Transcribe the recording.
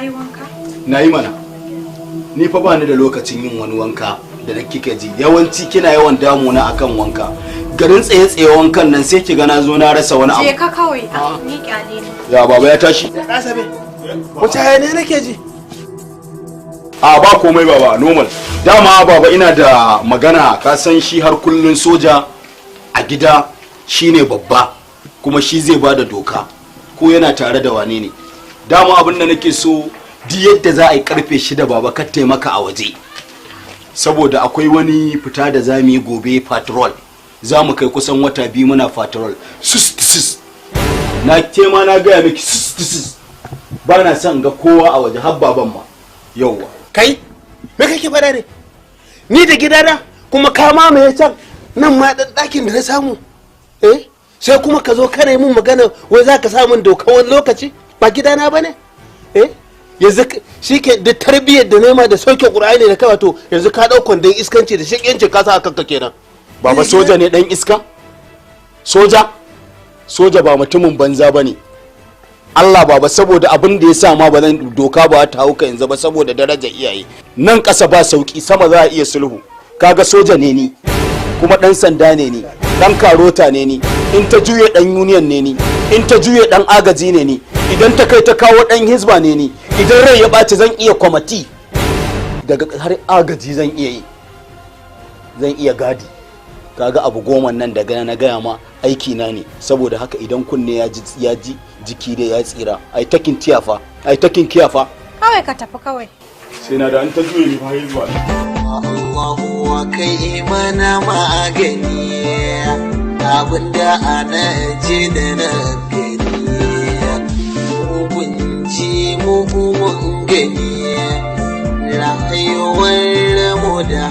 Ai wanka? Na yi mana. Ni fa ba ni da lokacin yin wani wanka da na kika ji. Yawanci kina yawan damuna akan wanka. Garin tsaye wankan nan sai ki ga na zo na rasa wani abu. Je ka kawai, ni kyale ne. Ya baba ya tashi. Da sabe. Wace haya ne nake ji? A ba komai baba, normal. Dama baba ina da magana, ka san shi har kullun soja a gida shine babba kuma shi zai bada doka ko yana tare da wane ne. Dama abin da nake so di yadda za a yi karfe 6 baba ka taimaka a waje. Saboda akwai wani fita da za mu yi gobe patrol. Za mu kai kusan wata 2 muna patrol. Sus. Na tema na gaya miki sus. Ba na son ga kowa a waje har baban ma. Yauwa. Kai, me kake faɗa ne? Ni da gidana kuma ka mamaye can nan ma ɗan ɗakin da na samu. Sai kuma ka zo kana mun magana wai za ka samun doka wani lokaci ba gidana ba ne? Yanzu shi ke da tarbiyyar da nema da sauke ƙur'ani da kawai to yanzu ka ɗau kwandon iskanci da shaƙiyancin kasa a kanka kenan. Baba soja ne ɗan iska? Soja ba mutumin banza ba ne. Allah baba saboda abin da ya sa ma ba zan doka ba ta hauka yanzu ba saboda daraja iyaye. Nan ƙasa ba sauki sama za a iya sulhu. Kaga soja ne ni kuma ɗan sanda ne ni ɗan karota ne ni in ta juye ɗan union ne ni in ta juye ɗan agaji ne ni idan ta kai ta kawo ɗan hizba ne ni idan rai ya ɓaci zan iya kwamati daga har agaji zan iya yi zan iya gadi. Kaga abu 10 nan daga na gaya ma aiki na ne saboda haka idan kunne ya ji jiki da ya tsira ai takin kiyafa Kawai ka tafi kawai. sai na da an ta juye ni fa zuwa Allahu wa kai mana magani abinda ana ji da na gani hukunci mu mun gani rayuwar mu da